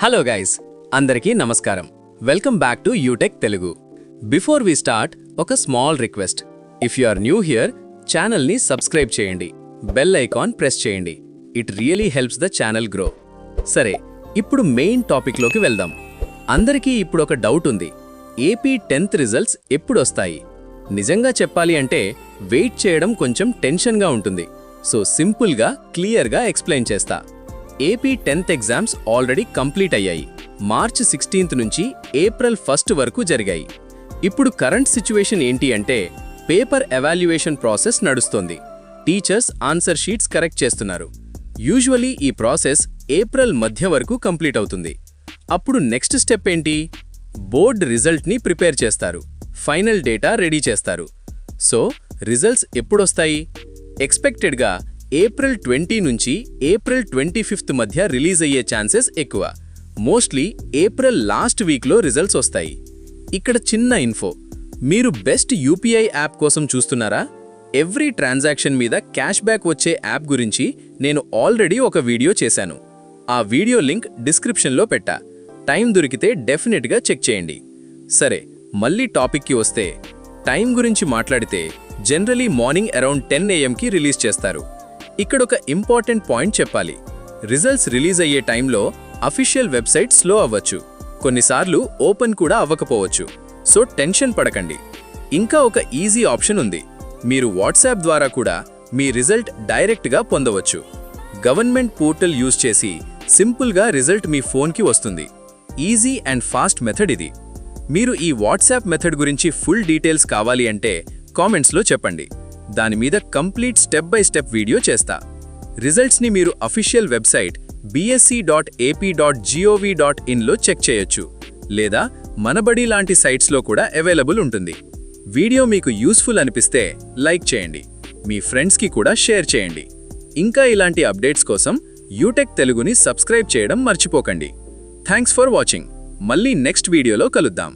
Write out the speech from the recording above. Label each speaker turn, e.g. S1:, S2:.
S1: Hello guys, అందరికీ నమస్కారం. Welcome back to యూటెక్ తెలుగు. బిఫోర్ వి స్టార్ట్ ఒక small request. If you are new here, ఛానల్ని సబ్స్క్రైబ్ చేయండి, బెల్ ఐకాన్ ప్రెస్ చేయండి. It really helps the channel grow. సరే, ఇప్పుడు మెయిన్ టాపిక్లోకి వెళ్దాం. అందరికీ ఇప్పుడు ఒక డౌట్ ఉంది. ఏపీ 10th రిజల్ట్స్ ఎప్పుడొస్తాయి? నిజంగా చెప్పాలి అంటే వెయిట్ చేయడం కొంచెం టెన్షన్గా ఉంటుంది. సో సింపుల్గా క్లియర్గా ఎక్స్ప్లెయిన్ చేస్తా. AP 10th exams already complete అయ్యాయి. మార్చ్ 16th నుంచి ఏప్రిల్ 1st వరకు జరిగాయి. ఇప్పుడు కరెంట్ సిచ్యువేషన్ ఏంటి అంటే పేపర్ ఎవాల్యుయేషన్ ప్రాసెస్ నడుస్తోంది. టీచర్స్ ఆన్సర్ షీట్స్ కరెక్ట్ చేస్తున్నారు. యూజువలీ ఈ ప్రాసెస్ ఏప్రిల్ మధ్య వరకు కంప్లీట్ అవుతుంది. అప్పుడు నెక్స్ట్ స్టెప్ ఏంటి? బోర్డ్ రిజల్ట్ని ప్రిపేర్ చేస్తారు, ఫైనల్ డేటా రెడీ చేస్తారు. సో రిజల్ట్స్ ఎప్పుడొస్తాయి? ఎక్స్పెక్టెడ్గా ఏప్రిల్ 20 నుంచి ఏప్రిల్ 25 మధ్య రిలీజ్ అయ్యే ఛాన్సెస్ ఎక్కువ. మోస్ట్లీ ఏప్రిల్ లాస్ట్ వీక్లో రిజల్ట్స్ వస్తాయి. ఇక్కడ చిన్న ఇన్ఫో, మీరు బెస్ట్ యూపీఐ యాప్ కోసం చూస్తున్నారా? ఎవ్రీ ట్రాన్సాక్షన్ మీద క్యాష్ బ్యాక్ వచ్చే యాప్ గురించి నేను ఆల్రెడీ ఒక వీడియో చేశాను. ఆ వీడియో లింక్ డిస్క్రిప్షన్లో పెట్టా. టైం దొరికితే డెఫినెట్గా చెక్ చేయండి. సరే, మళ్ళీ టాపిక్కి వస్తే, టైం గురించి మాట్లాడితే generally morning around 10 AM release చేస్తారు. ఇక్కడొక ఇంపార్టెంట్ పాయింట్ చెప్పాలి. రిజల్ట్స్ రిలీజ్ అయ్యే టైంలో అఫీషియల్ వెబ్సైట్ స్లో అవ్వచ్చు, కొన్నిసార్లు ఓపెన్ కూడా అవ్వకపోవచ్చు. సో టెన్షన్ పడకండి. ఇంకా ఒక ఈజీ ఆప్షన్ ఉంది. మీరు వాట్సాప్ ద్వారా కూడా మీ రిజల్ట్ డైరెక్ట్గా పొందవచ్చు. గవర్నమెంట్ పోర్టల్ యూజ్ చేసి సింపుల్గా రిజల్ట్ మీ ఫోన్కి వస్తుంది. ఈజీ అండ్ ఫాస్ట్ మెథడ్ ఇది. మీరు ఈ వాట్సాప్ మెథడ్ గురించి ఫుల్ డీటెయిల్స్ కావాలి అంటే కామెంట్స్లో చెప్పండి. దాని మీద complete step by step video చేస్తా. రిజల్ట్స్ని మీరు అఫీషియల్ వెబ్సైట్ bsc.ap.gov.in లో చెక్ చేయొచ్చు, లేదా మనబడి లాంటి సైట్స్లో కూడా అవైలబుల్ ఉంటుంది. వీడియో మీకు యూస్ఫుల్ అనిపిస్తే లైక్ చేయండి, మీ ఫ్రెండ్స్కి కూడా షేర్ చేయండి. ఇంకా ఇలాంటి అప్డేట్స్ కోసం యూటెక్ తెలుగుని సబ్స్క్రైబ్ చేయడం మర్చిపోకండి. Thanks for watching. మళ్ళీ నెక్స్ట్ వీడియోలో కలుద్దాం.